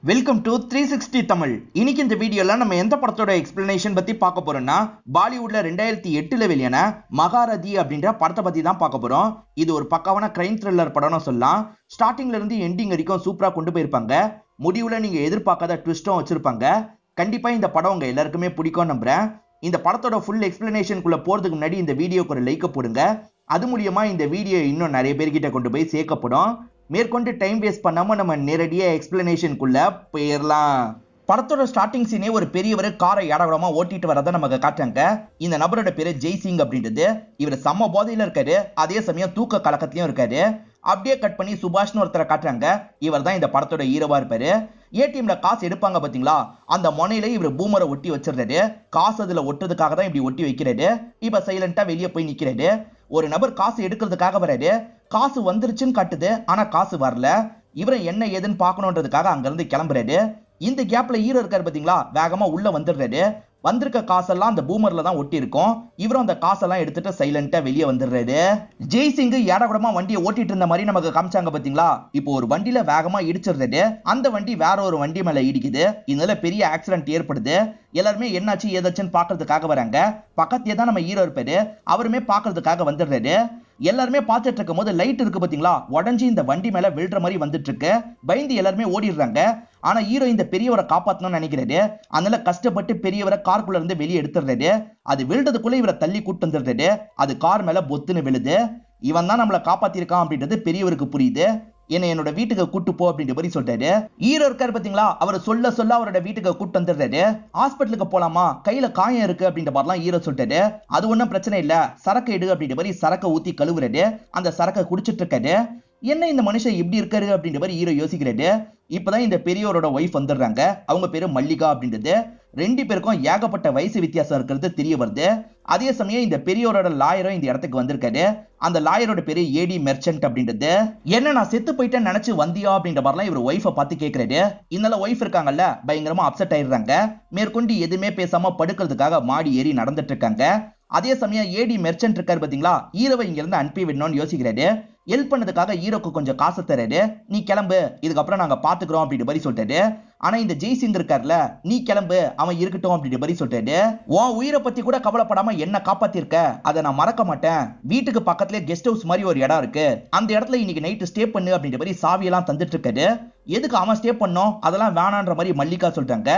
Welcome to 360 Tamil. இன்னைக்கு இந்த வீடியோல நம்ம எந்த படத்தோட எக்ஸ்பிளனேஷன் பத்தி பார்க்க போறோம்னா பாலிவுட்ல 2008ல வெளியான மகாரதி அப்படின்ற படத்தை பத்தி தான் பார்க்க போறோம். இது ஒரு பக்காவான கிரைம் த்ரில்லர் படம்னு சொல்லலாம். ஸ்டார்டிங்ல இருந்து எண்டிங் வரைக்கும் சூப்பரா கொண்டு போயிருப்பாங்க. முடிவுல நீங்க எதிர்பார்க்காத ட்விஸ்டும் வச்சிருப்பாங்க. கண்டிப்பா இந்த படம் உங்க எல்லாருக்குமே பிடிக்கும் நம்புறேன். இந்த படத்தோட ஃபுல் எக்ஸ்பிளனேஷனுக்குள்ள போறதுக்கு முன்னாடி இந்த வீடியோக்கு ஒரு லைக் போடுங்க. அது மூலியமா இந்த வீடியோ இன்னும் நிறைய பேர்கிட்ட கொண்டு போய் சேர்க்கப்படும். மேற்கொண்டு டைம் வேஸ்ட் பண்ணாம நம்ம நேரடியா எக்ஸ்பிளனேஷனுக்குள்ள போயிடலாம். படத்தோட ஸ்டார்டிங் சீனே ஒரு பெரியவர் காரை ஏடகடமா ஓட்டிட்டு வரதை நமக்கு காட்டுறாங்க. இந்த நபரோட பேரு ஜெய்சிங் அப்படின்றது. இவர் செம்ம போதையில இருக்காரு, அதே சமயம் தூக்க கலக்கத்திலயும் இருக்காரு. அப்படியே கட் பண்ணி சுபாஷ்னு ஒருத்தரை காட்டுறாங்க. இவர் தான் இந்த படத்தோட ஹீரோவா இருப்பாரு. ஏடிஎம்ல காசு எடுப்பாங்க பாத்தீங்களா, அந்த முனையில இவர் பூமரை ஒட்டி வச்சிருந்தாரு. காசு அதுல ஒட்டுறதுக்காக தான் இப்படி ஒட்டி வைக்கிறாரு. இப்ப சைலண்டா வெளியே போய் நிக்கிறாரு. ஒரு நபர் காசு எடுக்கிறதுக்காக வராரு. காசு வந்துருச்சுன்னு காட்டுது, ஆனா காசு வரல. இவரை என்ன ஏதுன்னு பாக்கணும்ன்றதுக்காக அங்க இருந்து கிளம்புறாரு. இந்த கேப்ல ஹீரோ இருக்காரு பாத்தீங்களா, வேகமா உள்ள வந்துடுறாரு. வந்திருக்க காசெல்லாம் அந்த பூமர்ல தான் ஒட்டி இருக்கும். இவரும் அந்த காசெல்லாம் எடுத்துட்டு சைலண்டா வெளியே வந்துடுறாரு. ஜெய்சிங் ஏடகுடமா வண்டியை ஓட்டிட்டு இருந்த மாதிரி நமக்கு காமிச்சாங்க பாத்தீங்களா. இப்போ ஒரு வண்டியில வேகமா இடிச்சிடுறாரு. அந்த வண்டி வேற ஒரு வண்டி மேல இடிக்குது. இதனால பெரிய ஆக்சிடென்ட் ஏற்படுது. எல்லாருமே என்னாச்சு ஏதாச்சுன்னு பாக்குறதுக்காக வராங்க. பக்கத்திலே தான் நம்ம ஹீரோ இருப்பாரு. அவருமே பாக்குறதுக்காக வந்துடுறாரு. எல்லாருமே பார்த்துட்டு இருக்கும் போது லைட் இருக்கு பாத்தீங்களா, உடஞ்சி இந்த வண்டி மேல விழுற மாதிரி வந்துட்டு இருக்கு. பயந்து எல்லாருமே ஓடிடுறாங்க. ஆனா ஹீரோ இந்த பெரியவரை காப்பாத்தணும்னு நினைக்கிறாரு. அதனால கஷ்டப்பட்டு பெரியவரை கார்க்குள்ள இருந்து வெளியே எடுத்துடுறாரு. அது விழுறதுக்குள்ள இவரை தள்ளி கூட்டு வந்துடுறாரு. அது கார் மேல பொத்துன்னு விழுது. இவன் தான் நம்மளை காப்பாத்திருக்கான் அப்படின்றது பெரியவருக்கு புரியுது. என்னோட வீட்டுக்கு கூட்டு போ அப்படின்ற மாதிரி சொல்றாரு. ஹீரோ இருக்காரு பாத்தீங்களா, அவர் சொல்ல சொல்ல அவரோட வீட்டுக்கு கூட்டு வந்துடுறாரு. ஹாஸ்பிட்டலுக்கு போலாமா, கையில காயம் இருக்கு அப்படின்ற மாதிரிலாம் ஹீரோ சொல்றாரு. அது ஒன்றும் பிரச்சனை இல்ல, சரக்கு எடு அப்படின்ற மாதிரி சரக்கை ஊத்தி கழுவுறாரு. அந்த சரக்கை குடிச்சிட்டு இருக்காரு. என்ன இந்த மனுஷன் இப்படி இருக்காரு அப்படின்ற மாதிரி ஹீரோ யோசிக்கிறாரு. இப்பதான் இந்த பெரியவரோட ஒய்ஃப் வந்துடுறாங்க. அவங்க பேரு மல்லிகா அப்படின்றது. ரெண்டு பேருக்கும் ஏகப்பட்ட வயசு வித்தியாசம் இருக்கிறது தெரிய வருது. அதே சமயம் இந்த பெரியவரோட லாயரும் இந்த இடத்துக்கு வந்திருக்காரு. அந்த லாயரோட பேரு ஏடி மெர்ச்சன்ட் அப்படின்றது. என்ன நான் செத்து போயிட்டேன்னு நினைச்சு வந்தியா அப்படின்ற மாதிரிலாம் இவர் ஒய்ஃபை பார்த்து கேட்கிறாரு. இதனால ஒய்ஃப் இருக்காங்கல்ல, பயங்கரமா அப்செட் ஆயிடுறாங்க. மேற்கொண்டு எதுவுமே பேசாம படுக்கிறதுக்காக மாடி ஏறி நடந்துட்டு இருக்காங்க. அதே சமயம் ஏடி மெர்ச்சன்ட் இருக்காரு பாத்தீங்களா, ஹீரோவை இங்க இருந்து அனுப்பி விடணும்னு யோசிக்கிறாரு. ஹெல்ப் பண்ணதுக்காக ஹீரோக்கு கொஞ்சம் காசு தராரு. நீ கிளம்பு, இதுக்கப்புறம் நாங்க பாத்துக்கிறோம் அப்படின்ற மாதிரி சொல்றாரு. ஆனா இந்த ஜெய்சிங் இருக்காருல, நீ கிளம்பு, அவன் இருக்கட்டும் அப்படின்ற மாதிரி சொல்றாரு. உன் உயிரை பத்தி கூட கவலைப்படாம என்ன காப்பாத்திருக்க, அதை நான் மறக்க மாட்டேன். வீட்டுக்கு பக்கத்துலேயே கெஸ்ட் ஹவுஸ் மாதிரி ஒரு இடம் இருக்கு, அந்த இடத்துல இன்னைக்கு நைட்டு ஸ்டே பண்ணு அப்படின்ற மாதிரி சாவியெல்லாம் தந்துட்டு இருக்காரு. எதுக்கு அவன் ஸ்டே பண்ணோம், அதெல்லாம் வேணான்ற மாதிரி மல்லிகா சொல்றாங்க.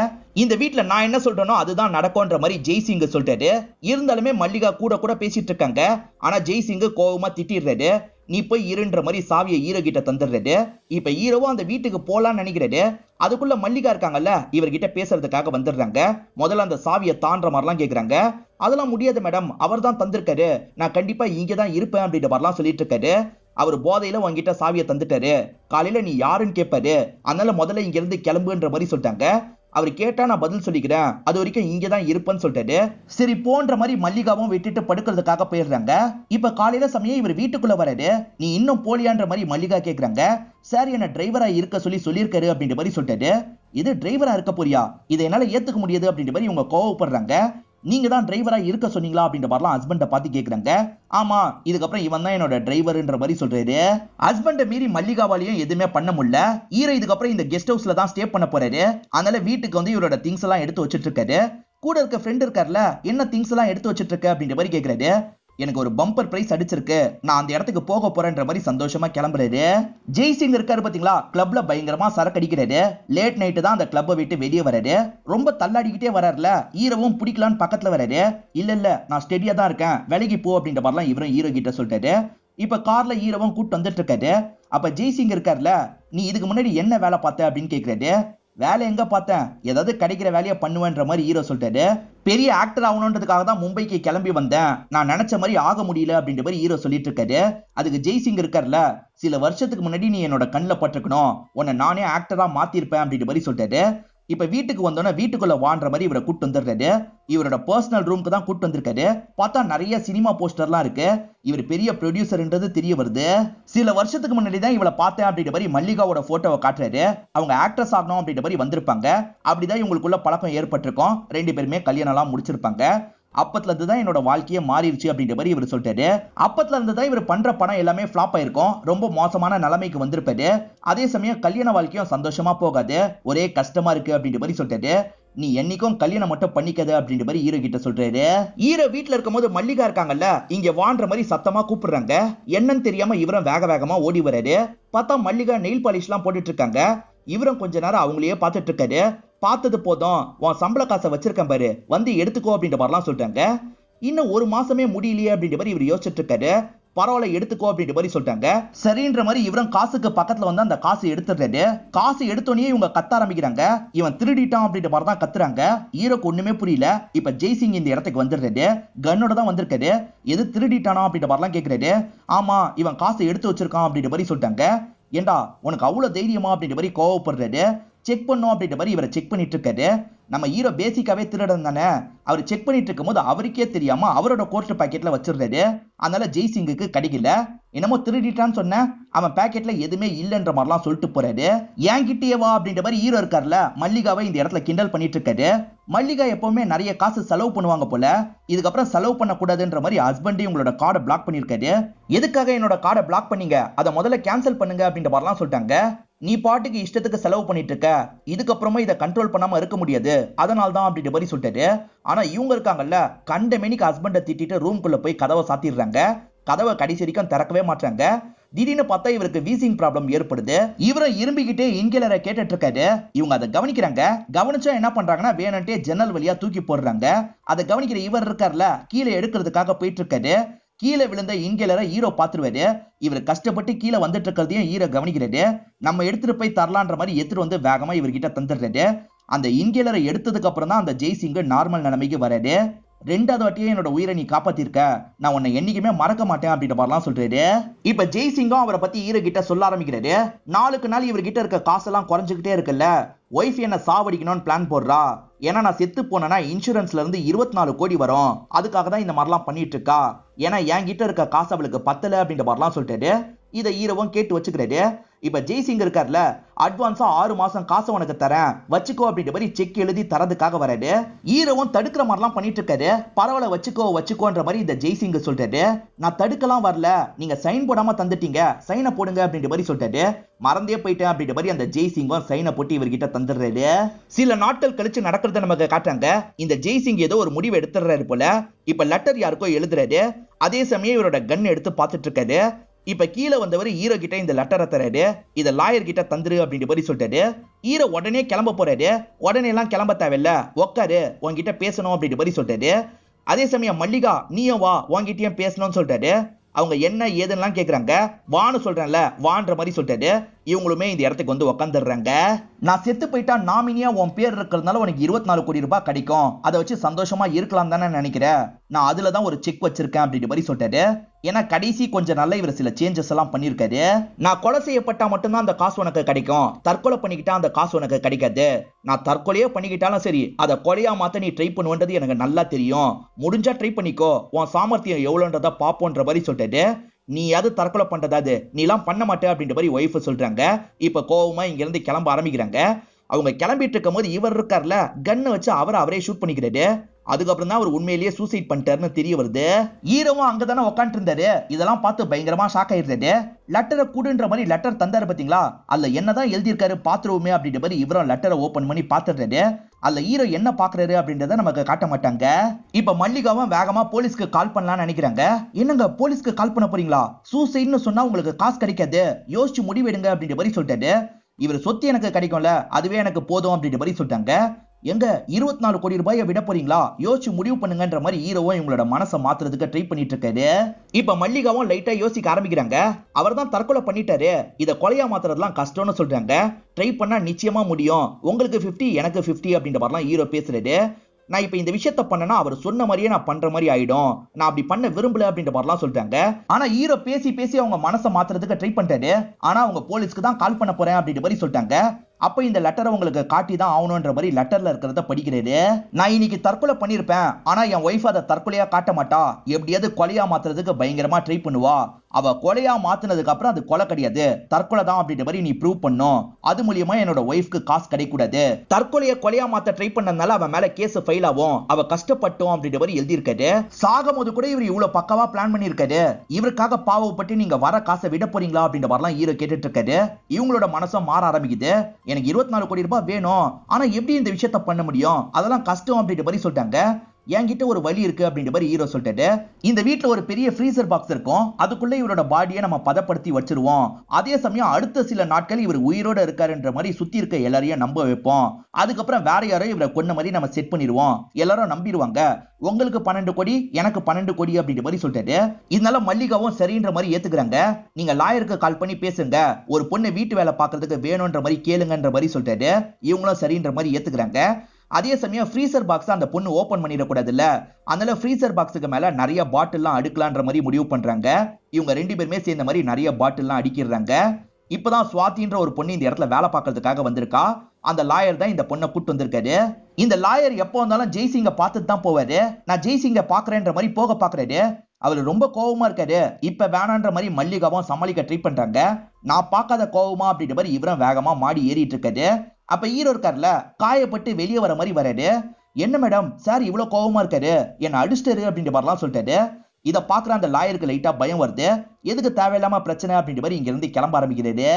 இந்த வீட்டுல நான் என்ன சொல்றேனோ அதுதான் நடக்கும்ன்ற மாதிரி ஜெய்சிங் சொல்றாரு. இருந்தாலுமே மல்லிகா கூட கூட பேசிட்டு இருக்காங்க. ஆனா ஜெய்சிங் கோவமா திட்டிடுறாரு. நீ போய் இருன்ற மாதிரி சாவியை ஹீரோ கிட்ட தந்துடுறாரு. இப்ப ஹீரோவும் அந்த வீட்டுக்கு போலான்னு நினைக்கிறாரு. அதுக்குள்ள மல்லிகா இருக்காங்கல்ல, இவர்கிட்ட பேசுறதுக்காக வந்துடுறாங்க. முதல்ல அந்த சாவியை தாண்ட மாதிரிலாம் கேக்குறாங்க. அதெல்லாம் முடியாது மேடம், அவர் தான் தந்திருக்காரு, நான் கண்டிப்பா இங்கதான் இருப்பேன் அப்படின்ற மாதிரிலாம் சொல்லிட்டு இருக்காரு. அவர் போதையில உங்ககிட்ட சாவியை தந்துட்டாரு, காலையில நீ யாருன்னு கேட்பாரு, அதனால முதல்ல இங்க இருந்து கிளம்புன்ற மாதிரி சொல்லிட்டாங்க. அவர் கேட்டா நான் பதில் சொல்லிக்கிறேன், அது வரைக்கும் இங்கதான் இருப்பேன்னு சொல்லிட்டாரு. சரி போன்ற மாதிரி மல்லிகாவும் விட்டுட்டு படுக்கிறதுக்காக போயிடுறாங்க. இப்ப காலையில சமயம் இவர் வீட்டுக்குள்ள வராரு. நீ இன்னும் போலியான்ற மாதிரி மல்லிகா கேக்குறாங்க. சார் என்ன டிரைவரா இருக்க சொல்லியிருக்காரு அப்படின்ற மாதிரி சொல்லிட்டாரு. இது டிரைவரா இருக்க போறியா, இதை என்னால ஏத்துக்க முடியாது அப்படின்ற மாதிரி இவங்க கோவப்படுறாங்க. நீங்க தான் டிரைவரா இருக்க சொன்னீங்களா அப்படின்ற மாதிரிலாம் ஹஸ்பண்ட பார்த்து கேக்குறாங்க. ஆமா, இதுக்கப்புறம் இவன் தான் என்னோட டிரைவர்ன்ற மாதிரி சொல்றாரு. ஹஸ்பண்ட மீறி மல்லிகாவாலையும் எதுவுமே பண்ண முடியல. ஹீரோ இதுக்கப்புறம் இந்த கெஸ்ட் ஹவுஸ்ல தான் ஸ்டே பண்ண போறாரு. அதனால வீட்டுக்கு வந்து இவரோட திங்ஸ் எல்லாம் எடுத்து வச்சிட்டு இருக்காரு. கூட இருக்க ஃப்ரெண்ட் இருக்காருல, என்ன திங்ஸ் எல்லாம் எடுத்து வச்சிட்டு இருக்க அப்படின்ற மாதிரி கேக்குறாரு. எனக்கு ஒரு பம்பர் பிரைஸ் அடிச்சிருக்கு, நான் அந்த இடத்துக்கு போக போறேன்ற மாதிரி சந்தோஷமா கிளம்புறாரு. ஜெய்சிங் இருக்காரு பாத்தீங்களா, கிளப்ல பயங்கரமா சரக்கு அடிக்கிறாரு. லேட் நைட்டு தான் அந்த கிளப்பை விட்டு வெளியே வராரு. ரொம்ப தள்ளாடிக்கிட்டே வராருல, ஹீரோவும் பிடிக்கலான்னு பக்கத்துல வராரு. இல்ல நான் ஸ்டெடியா தான் இருக்கேன், விலகி போ அப்படின்ற மாதிரிலாம் இவரும் ஹீரோ கிட்ட சொல்லிட்டாரு. இப்ப கார்ல ஹீரோவும் கூட்டு வந்துட்டு இருக்காரு. அப்ப ஜெய்சிங் இருக்காருல, நீ இதுக்கு முன்னாடி என்ன வேலை பார்த்த அப்படின்னு கேக்குறாரு. வேலை எங்க பார்த்தேன், ஏதாவது கிடைக்கிற வேலையை பண்ணுவேன்ற மாதிரி ஹீரோ சொல்லிட்டாரு. பெரிய ஆக்டர் ஆகணுன்றதுக்காக தான் மும்பைக்கு கிளம்பி வந்தேன், நான் நினைச்ச மாதிரி ஆக முடியல அப்படின்ற மாதிரி ஹீரோ சொல்லிட்டு இருக்காரு. அதுக்கு ஜெய்சிங் இருக்காருல, சில வருஷத்துக்கு முன்னாடி நீ என்னோட கண்ணில் பட்டிருக்கணும், உன்னை நானே ஆக்டரா மாத்திருப்பேன் அப்படின்ற மாதிரி சொல்லிட்டாரு. இப்ப வீட்டுக்கு வந்தோன்னா வீட்டுக்குள்ள வான்ற மாதிரி இவரை கூட்டு வந்துடுறாரு. இவரோட பர்சனல் ரூமுக்கு தான் கூட்டு வந்திருக்காரு. பார்த்தா நிறைய சினிமா போஸ்டர்லாம் இருக்கு. இவர் பெரிய ப்ரொடியூசர்ன்றது தெரிய வருது. சில வருஷத்துக்கு முன்னாடி தான் இவளை பார்த்தேன் அப்படின்ற மாதிரி மல்லிகாவோட போட்டோவை காட்டுறாரு. அவங்க ஆக்ட்ரஸ் ஆகணும் அப்படின்ற மாதிரி வந்திருப்பாங்க. அப்படிதான் இவங்களுக்குள்ள பழக்கம் ஏற்பட்டிருக்கும். ரெண்டு பேருமே கல்யாணம் எல்லாம் முடிச்சிருப்பாங்க. அப்பத்துல இருந்து தான் என்னோட வாழ்க்கையே மாறிடுச்சு அப்படின்ற மாதிரி இவர் சொல்லிட்டாரு. அப்பத்துல இருந்து தான் இவர் பண்ற படம் எல்லாமே ஃபிளாப் ஆயிருக்கும், ரொம்ப மோசமான நிலைமைக்கு வந்திருப்பாரு. அதே சமயம் கல்யாண வாழ்க்கையும் சந்தோஷமா போகாது, ஒரே கஷ்டமா இருக்கு அப்படின்ற மாதிரி சொல்லிட்டாரு. நீ என்னைக்கும் கல்யாணம் மட்டும் பண்ணிக்காத அப்படின்ற மாதிரி ஹீரோ கிட்ட சொல்றாரு. ஹீரோ வீட்டுல இருக்கும்போது மல்லிகா இருக்காங்கல்ல, இங்க வான்ற மாதிரி சத்தமா கூப்பிடுறாங்க. என்னன்னு தெரியாம இவரும் வேக வேகமா ஓடி வராரு. பார்த்தா மல்லிகா நெயில் பாலிஷ் எல்லாம் போட்டுட்டு இருக்காங்க. இவரும் கொஞ்ச நேரம் அவங்களையே பார்த்துட்டு இருக்காரு. பார்த்தது போதும், உன் சம்பள காசை வச்சிருக்கேன் பாரு, வந்து எடுத்துக்கோ அப்படின்ற மாதிரிலாம் சொல்றாங்க. இன்னும் ஒரு மாசமே முடியலையே அப்படின்ற மாதிரி இவர் யோசிச்சுட்டு இருக்காரு. பரவாயில்ல எடுத்துக்கோ அப்படின்ற மாதிரி சொல்லிட்டாங்க. சரின்ற மாதிரி இவரும் காசுக்கு பக்கத்துல வந்து அந்த காசு எடுத்துடுறாரு. காசு எடுத்தோடனே இவங்க கத்த ஆரம்பிக்கிறாங்க. இவன் திருடிட்டான் அப்படின்ற மாதிரி தான் கத்துறாங்க. ஹீரோக்கு ஒண்ணுமே புரியல. இப்ப ஜெய்சிங் இந்த இடத்துக்கு வந்துடுறாரு. கன்னோட தான் வந்திருக்காரு. எது திருடிட்டானா அப்படின்ற மாதிரிலாம் கேட்கிறாரு. ஆமா, இவன் காசு எடுத்து வச்சிருக்கான் அப்படின்ற மாதிரி சொல்லிட்டாங்க. ஏண்டா உனக்கு அவ்வளவு தைரியமா அப்படின்ற மாதிரி கோவப்படுறாரு. செக் பண்ணும் அப்படின்ற மாதிரி இவரை செக் பண்ணிட்டு இருக்காரு. நம்ம ஹீரோ பேசிக்காவே திருடன் தானே, அவர் செக் பண்ணிட்டு இருக்கும் போது அவருக்கே தெரியாம அவரோட கோர்ட் பாக்கெட்ல வச்சிருந்தாரு. அதனால ஜெய்சிங்குக்கு கிடைக்கல. என்னமோ திருடிட்டான்னு சொன்ன, அவன் பாக்கெட்ல எதுவுமே இல்லைன்ற மாதிரிலாம் சொல்லிட்டு போறாரு. ஏன் கிட்டே வா அப்படின்ற மாதிரி ஹீரோ இருக்காருல, மல்லிகாவை இந்த இடத்துல கிண்டல் பண்ணிட்டு இருக்காரு. மல்லிகா எப்பவுமே நிறைய காசு செலவு பண்ணுவாங்க போல, இதுக்கப்புறம் செலவு பண்ணக்கூடாதுன்ற மாதிரி ஹஸ்பண்டே உங்களோட கார்டை பிளாக் பண்ணிருக்காரு. எதுக்காக என்னோட கார்டை பிளாக் பண்ணீங்க, அதை முதல்ல கேன்சல் பண்ணுங்க அப்படின்ற மாதிரிலாம் சொல்லிட்டாங்க. நீ பாட்டுக்கு இஷ்டத்துக்கு செலவு பண்ணிட்டு இருக்க, இதுக்கப்புறமா இதை கண்ட்ரோல் பண்ணாம இருக்க முடியாது, அதனால தான் அப்படின்ற மாதிரி சொல்லிட்டாரு. ஆனா இவங்க இருக்காங்கல்ல, கண்ட மேனிக்கு ஹஸ்பண்டை திட்டிட்டு ரூம்குள்ள போய் கதவை சாத்திடுறாங்க. கதவை கடைசி வரைக்கும் திறக்கவே மாட்டாங்க. திடீர்னு பார்த்தா இவருக்கு வீசிங் ப்ராப்ளம் ஏற்படுது. இவரை இரும்பிக்கிட்டே இன்ஹேலரை கேட்டுட்டு இருக்காரு. இவங்க அதை கவனிக்கிறாங்க. கவனிச்சா என்ன பண்றாங்கன்னா, வேணும்ட்டே ஜன்னல் வழியா தூக்கி போடுறாங்க. அதை கவனிக்கிற இவர் இருக்கார்ல, கீழே எடுக்கிறதுக்காக போயிட்டு இருக்காரு. கீழே விழுந்த இன்ஹேலரை ஹீரோ பாத்துருவாரு. இவர் கஷ்டப்பட்டு கீழே வந்துட்டு இருக்கிறதையும் ஹீரோ கவனிக்கிறாரு. நம்ம எடுத்துட்டு போய் தரலான்ற மாதிரி எடுத்துட்டு வந்து வேகமா இவர்கிட்ட தந்துடுறாரு. அந்த இன்ஹேலரை எடுத்ததுக்கு அப்புறம் தான் அந்த ஜெய்சிங் நார்மல் நிலைமைக்கு வராரு. ரெண்டாவது வாட்டியே என்னோட உயிரை நீ காப்பாத்திருக்க, நான் உன்னை என்னைக்குமே மறக்க மாட்டேன் அப்படின்ற மாதிரிலாம் சொல்றாரு. இப்ப ஜெய்சிங்கும் அவரை பத்தி ஹீரோ கிட்ட சொல்ல ஆரம்பிக்கிறாரு. நாளுக்கு நாள் இவர்கிட்ட இருக்க காசெல்லாம் குறைஞ்சுக்கிட்டே இருக்குல்ல, ஒய்ஃப் என்ன சாவடிக்கணும்னு பிளான் போடுறா. ஏன்னா நான் செத்து போனேன்னா இன்சூரன்ஸ்ல இருந்து 24 கோடி வரும், அதுக்காக தான் இந்த மாதிரிலாம் பண்ணிட்டு இருக்கா. ஏன்னா என்கிட்ட இருக்க காசு அவளுக்கு பத்தல அப்படின்ற மாதிரிலாம் சொல்லிட்டாரு. இதை ஹீரோவும் கேட்டு வச்சுக்கிறாரு. இப்ப ஜெய்சிங் இருக்கார்ல, அட்வான்ஸா 6 மாசம் காசு உனக்கு தரேன் வச்சுக்கோ அப்படின்ற மாதிரி செக் எழுதி தரதுக்காக வராரு. ஹீரோவும் தடுக்கிற மாதிரிலாம் பண்ணிட்டு இருக்காரு. பரவாயில்ல வச்சுக்கோன்ற மாதிரி இந்த ஜெய்சிங் சொல்றாரு. நான் தடுக்கலாம் வரல, நீங்க சைன் போடாம தந்துட்டீங்க, சைனை போடுங்க அப்படின்ற மாதிரி சொல்றாரு. மறந்தே போயிட்டேன் அப்படின்ற மாதிரி அந்த ஜெய்சிங்கும் சைனை போட்டு இவர்கிட்ட தந்துடுறாரு. சில நாட்கள் கழிச்சு நடக்கிறத நமக்கு காட்டுறாங்க. இந்த ஜெய்சிங் ஏதோ ஒரு முடிவு எடுத்துறாரு போல. இப்ப லெட்டர் யாருக்கோ எழுதுறாரு. அதே சமயம் இவரோட கன் எடுத்து பார்த்துட்டு இருக்காரு. இப்ப கீழே வந்தவர் ஹீரோ கிட்ட இந்த லெட்டரை தராரு. இத லாயர் கிட்ட தந்துரு அப்படின்ற மாதிரி சொல்லிட்டாரு. ஹீரோ உடனே கிளம்ப போறாரு. உடனே எல்லாம் கிளம்ப தேவையில்ல, உட்காரு, உன்கிட்ட பேசணும் அப்படின்ற மாதிரி சொல்லிட்டாரு. அதே சமயம் மல்லிகா நீயும் வா, உன்கிட்டயும் பேசணும்னு சொல்லிட்டாரு. அவங்க என்ன ஏதுன்னு கேக்குறாங்க. வான்னு சொல்றேன்ல, வான்ற மாதிரி சொல்லிட்டாரு. இவங்களுமே இந்த இடத்துக்கு வந்து உட்காந்துடுறாங்க. நான் செத்து போயிட்டா நாமினியா உன் பேர் இருக்கிறதுனால உனக்கு 24 கோடி ரூபாய் கிடைக்கும், அதை வச்சு சந்தோஷமா இருக்கலாம் தானே நினைக்கிறேன். நான் அதுலதான் ஒரு செக் வச்சிருக்கேன் அப்படின்ற மாதிரி சொல்லிட்டாரு. ஏன்னா கடைசி கொஞ்ச நாள்ல இவர் சில சேஞ்சஸ் எல்லாம் பண்ணிருக்காரு. நான் கொலை செய்யப்பட்டா மட்டும்தான் அந்த காசு உனக்கு கிடைக்கும், தற்கொலை பண்ணிக்கிட்டா அந்த காசு உனக்கு கிடைக்காது. நான் தற்கொலையே பண்ணிக்கிட்டாலும் சரி, அதை கொலையா மாத்த நீ ட்ரை பண்ணுவேன்றது எனக்கு நல்லா தெரியும். முடிஞ்சா ட்ரை பண்ணிக்கோ, உன் சாமர்த்தியம் எவ்வளவுன்றத பாப்போன்ற மாதிரி சொல்லிட்டாரு. நீ அது தற்கொலை பண்றதாது, நீ எல்லாம் பண்ண மாட்டே அப்படின்ற மாதிரி ஒய்ஃப் சொல்றாங்க. இப்ப கோவமா இங்க இருந்து கிளம்ப ஆரம்பிக்கிறாங்க. அவங்க கிளம்பிட்டு இருக்கும் போது இவர் இருக்கார்ல, கன்னை வச்சு அவரே ஷூட் பண்ணிக்கிறாரு. அதுக்கப்புறம் தான் அவர் உண்மையிலேயே சூசைட் பண்ணிட்டாருன்னு தெரிய வருது. ஹீரோவும் அங்கதானே உட்காந்து இருந்தாரு. இதெல்லாம் பார்த்து பயங்கரமா ஷாக் ஆயிருந்தாரு. லெட்டரை கூடுன்ற மாதிரி லெட்டர் தந்தாரு பாத்தீங்களா, அதுல என்னதான் எழுதியிருக்காரு பாத்துருவோமே அப்படின்ற மாதிரி இவரும் லெட்டரை ஓபன் பண்ணி பாத்துறாரு. அதுல ஹீரோ என்ன பாக்குறாரு அப்படின்றத நமக்கு காட்ட மாட்டாங்க. இப்ப மல்லிகாவும் வேகமா போலீஸ்க்கு கால் பண்ணலாம்னு நினைக்கிறாங்க. என்னங்க போலீஸ்க்கு கால் பண்ண போறீங்களா, சூசைட்னு சொன்னா உங்களுக்கு காசு கிடைக்காது, யோசிச்சு முடிவெடுங்க அப்படின்ற மாதிரி சொல்லிட்டாரு. இவர் சொத்து எனக்கு கிடைக்கும்ல, அதுவே எனக்கு போதும் அப்படின்ற மாதிரி சொல்லிட்டாங்க. எங்க 24 கோடி ரூபாயை விட போறீங்களா, யோசிச்சு முடிவு பண்ணுங்கன்ற மாதிரி ஹீரோவும் இவங்களோட மனசை மாத்துறதுக்கு ட்ரை பண்ணிட்டு இருக்காரு. இப்ப மல்லிகாவும் லைட்டா யோசிக்க ஆரம்பிக்கிறாங்க. அவர் தான் தற்கொலை பண்ணிட்டாரு, இதை கொலையா மாத்துறதுலாம் கஷ்டம்னு சொல்றாங்க. ட்ரை பண்ணா நிச்சயமா முடியும், உங்களுக்கு 50 எனக்கு 50 அப்படின்ற மாதிரிலாம் ஹீரோ பேசுறாரு. நான் இப்ப இந்த விஷயத்த பண்ணனா அவர் சொன்ன மாதிரியே நான் பண்ற மாதிரி ஆயிடும், நான் அப்படி பண்ண விரும்பல அப்படின்ற மாதிரிலாம் சொல்றாங்க. ஆனா ஹீரோ பேசி அவங்க மனசை மாத்துறதுக்கு ட்ரை பண்றாரு. ஆனா அவங்க போலீஸ்க்கு தான் கால் பண்ண போறேன் அப்படின்ற மாதிரி சொல்லிட்டாங்க. அப்ப இந்த லெட்டரை உங்களுக்கு காட்டி தான் ஆகணும்ன்ற மாதிரி லெட்டர்ல இருக்கிறத படிக்கிறாரு. நான் இன்னைக்கு தற்கொலை பண்ணிருப்பேன், ஆனா என் ஒய்ஃப் அதை தற்கொலையா காட்ட மாட்டா, எப்படியாவது கொலையா மாத்துறதுக்கு பயங்கரமா ட்ரை பண்ணுவா, அவ கொலையா மாத்தினதுக்கு அப்புறம் அது கொலை கிடையாது, தற்கொலை தான் அப்படின்ற மாதிரி நீ ப்ரூவ் பண்ணும். அது மூலியமா என்னோட ஒய்ஃப்க்கு காசு கிடைக்கூடாது. தற்கொலையை கொலையா மாத்த ட்ரை பண்ணதுனால அவன் மேல கேஸ் ஃபைல் ஆகும், அவ கஷ்டப்பட்டோம் அப்படின்ற மாதிரி எழுதியிருக்காரு. சாகும்போது கூட இவர் இவ்வளவு பக்கவா பிளான் பண்ணியிருக்காரு. இவருக்காக பாவப்பட்டு நீங்க வர காசை விட போறீங்களா அப்படின்ற மாதிரிலாம் ஹீரோ கேட்டுட்டு இருக்காரு. இவங்களோட மனசும் மாற ஆரம்பிக்குது. எனக்கு 24 கோடி ரூபாய் வேணும், ஆனா எப்படி இந்த விஷயத்த பண்ண முடியும், அதெல்லாம் கஷ்டம் அப்படின்ற மாதிரி சொல்லிட்டாங்க. என்கிட்ட ஒரு வழி இருக்கு அப்படின்ற மாதிரி ஹீரோ சொல்லிட்டாரு. இந்த வீட்டுல ஒரு பெரிய ஃப்ரீசர் பாக்ஸ் இருக்கும், அதுக்குள்ள இவரோட பாடியை நம்ம பதப்படுத்தி வச்சிருவோம். அதே சமயம் அடுத்த சில நாட்கள் இவர் உயிரோட இருக்காருன்ற மாதிரி சுத்தி இருக்க எல்லாரையும் நம்ப வைப்போம். அதுக்கப்புறம் வேற யாரோ இவரை கொன்ன மாதிரி நம்ம செட் பண்ணிடுவோம், எல்லாரும் நம்பிடுவாங்க. உங்களுக்கு 12 கோடி, எனக்கு 12 கோடி அப்படின்ற மாதிரி சொல்லிட்டாரு. இதனால மல்லிகாவும் சரின்ற மாதிரி ஏத்துக்கிறாங்க. நீங்க லாயருக்கு கால் பண்ணி பேசுங்க, ஒரு பொண்ணு வீட்டு வேலை பார்க்கறதுக்கு வேணும்ன்ற மாதிரி கேளுங்கன்ற மாதிரி சொல்லிட்டாரு. இவங்களும் சரின்ற மாதிரி ஏத்துக்கிறாங்க. அதே சமயம் ஃப்ரீசர் பாக்ஸ் அந்த பொண்ணு ஓபன் பண்ணிடக்கூடாது இல்ல, அதனால ஃப்ரீசர் பாக்ஸுக்கு மேல நிறைய பாட்டில்லாம் அடுக்கலான்ற மாதிரி முடிவு பண்றாங்க. இவங்க 2 பேருமே சேர்ந்த மாதிரி நிறைய பாட்டில்லாம் அடிக்கிறாங்க. இப்பதான் சுவாதின்ற ஒரு பொண்ணு இந்த இடத்துல வேலை பார்க்கறதுக்காக வந்திருக்கா. அந்த லாயர் தான் இந்த பொண்ணை கூட்டு வந்திருக்காரு. இந்த லாயர் எப்போ வந்தாலும் ஜெய்சிங்க பார்த்துட்டு தான் போவாரு. நான் ஜெய்சிங்க பாக்குறேன்ற மாதிரி போக பாக்குறாரு. அவர் ரொம்ப கோவமா இருக்காரு. இப்ப வேணான்ற மாதிரி மல்லிகாவும் சமாளிக்க ட்ரை பண்றாங்க. நான் பார்க்காத கோவமா அப்படின்ற மாதிரி இவரும் வேகமா மாடி ஏறிட்டு இருக்காரு. அப்ப ஹீரோ இருக்கார்ல, காயப்பட்டு வெளியே வர மாதிரி வராரு. என்ன மேடம் சார் இவ்வளவு கோவமா இருக்காரு, என்ன அடிச்சிட்டாரு அப்படின்ற மாதிரிலாம் சொல்லிட்டாரு. இதை பாக்குற அந்த லாயருக்கு லைட்டா பயம் வருது. எதுக்கு தேவையில்லாம பிரச்சனை அப்படின்ற மாதிரி இங்க இருந்து கிளம்ப ஆரம்பிக்கிறது.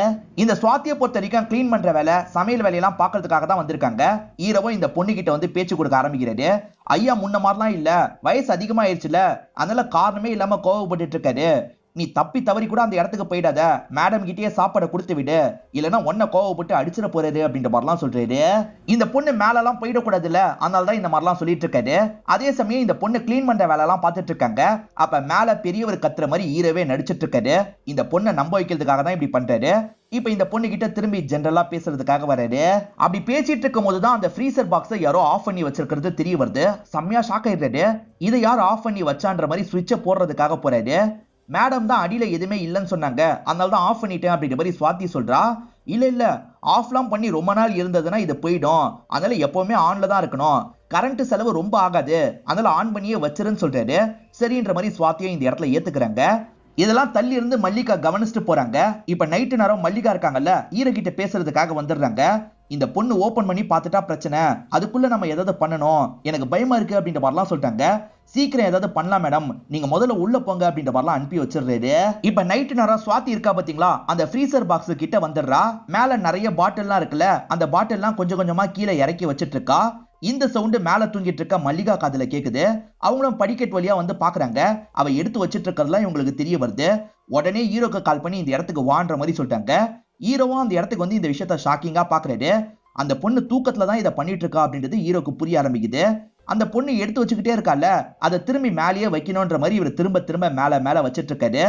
இந்த சுவாத்தியை பொறுத்த வரைக்கும் கிளீன் பண்ற வேலை, சமையல் வேலையெல்லாம் பாக்குறதுக்காக தான் வந்திருக்காங்க. ஹீரோவும் இந்த பொண்ணு கிட்ட வந்து பேச்சு கொடுக்க ஆரம்பிக்கிறாரு. ஐயா முன்ன மாதிரிலாம் இல்ல, வயசு அதிகமாயிருச்சுல, அதனால காரணமே இல்லாம கோவப்பட்டு இருக்காரு. நீ தப்பி தவறி கூட அந்த இடத்துக்கு போயிடாத, மேடம் கிட்டே சாப்பாடை கொடுத்து விடு, இல்லைன்னா ஒன்ன கோவப்பட்டு அடிச்சிட போறாரு அப்படின்ற மாதிரிலாம் சொல்றாரு. இந்த பொண்ணு மேலெல்லாம் போயிடக்கூடாது இல்ல, அதனாலதான் இந்த மாதிரிலாம் சொல்லிட்டு இருக்காரு. அதே சமயம் இந்த பொண்ணு கிளீன் பண்ற வேலை எல்லாம் பார்த்துட்டு இருக்காங்க. அப்ப மேல பெரியவர் கத்துற மாதிரி ஹீரோவே நடிச்சிட்டு இருக்காரு. இந்த பொண்ணை நம்ப வைக்கிறதுக்காக தான் இப்படி பண்றாரு. இப்ப இந்த பொண்ணு கிட்ட திரும்பி ஜெனரலா பேசுறதுக்காக வராரு. அப்படி பேசிட்டு இருக்கும் போதுதான் அந்த ஃப்ரீசர் பாக்ஸை யாரோ ஆஃப் பண்ணி வச்சிருக்கிறது தெரிய வருது. செம்மையா ஷாக் ஆயிடுறாரு. இதை யார் ஆஃப் பண்ணி வச்சான்ற மாதிரி சுவிட்சை போடுறதுக்காக போறாரு. மேடம் தான் அடியில எதுவுமே இல்லைன்னு சொன்னாங்க, அதனால தான் ஆஃப் பண்ணிட்டேன் அப்படின்ற மாதிரி சுவாதி சொல்றா. இல்ல ஆஃப்லாம் பண்ணி ரொம்ப நாள் இருந்ததுன்னா இது போயிடும், அதனால எப்பவுமே ஆன்ல தான் இருக்கணும், கரண்ட் செலவு ரொம்ப ஆகாது, அதனால ஆன் பண்ணியே வச்சிருன்னு சொல்றாரு. சரின்ற மாதிரி சுவாத்தியும் இந்த இடத்துல ஏத்துக்கிறாங்க. இதெல்லாம் தள்ளி இருந்து மல்லிகா கவனிச்சுட்டு போறாங்க. இப்ப நைட்டு நேரம் மல்லிகா இருக்காங்கல்ல, ஈர கிட்ட பேசுறதுக்காக வந்துடுறாங்க. இந்த பொண்ணு ஓபன் பண்ணி பார்த்துட்டா பிரச்சனை, அதுக்குள்ள நம்ம ஏதாவது பண்ணணும், எனக்கு பயமா இருக்கு அப்படின்ற மாதிரிலாம் சொல்லிட்டாங்க. சீக்கிரம் ஏதாவது பண்ணலாம் மேடம், நீங்க முதல்ல உள்ள போங்க அப்படின்ற மாதிரிலாம் அனுப்பி வச்சிடுறாரு. இப்ப நைட்டு நேரம் சுவாதி இருக்கா பாத்தீங்களா, அந்த ஃப்ரீசர் பாக்ஸ் கிட்ட வந்துடுறா. மேல நிறைய பாட்டில்லாம் இருக்குல்ல, அந்த பாட்டில்லாம் கொஞ்சம் கொஞ்சமா கீழே இறக்கி வச்சிட்டு இருக்கா. இந்த சவுண்டு மேல தூங்கிட்டு இருக்க மல்லிகா காதுல கேக்குது. அவங்களும் படிக்கட் வழியா வந்து பாக்குறாங்க. அவ எடுத்து வச்சிட்டு இருக்கிறதுலாம் இவங்களுக்கு தெரிய வருது. உடனே ஹீரோக்கு கால் பண்ணி இந்த இடத்துக்கு வான்ற மாதிரி சொல்லிட்டாங்க. ஹீரோவும் அந்த இடத்துக்கு வந்து இந்த விஷயத்த ஷாக்கிங்கா பாக்குறாரு. அந்த பொண்ணு தூக்கத்துல தான் இதை பண்ணிட்டு இருக்கா அப்படின்றது ஹீரோக்கு புரிய ஆரம்பிக்குது. அந்த பொண்ணு எடுத்து வச்சுக்கிட்டே இருக்கால, அதை திரும்பி மேலேயே வைக்கணும்ன்ற மாதிரி இவர் திரும்ப திரும்ப மேல மேல வச்சிட்டு இருக்காரு.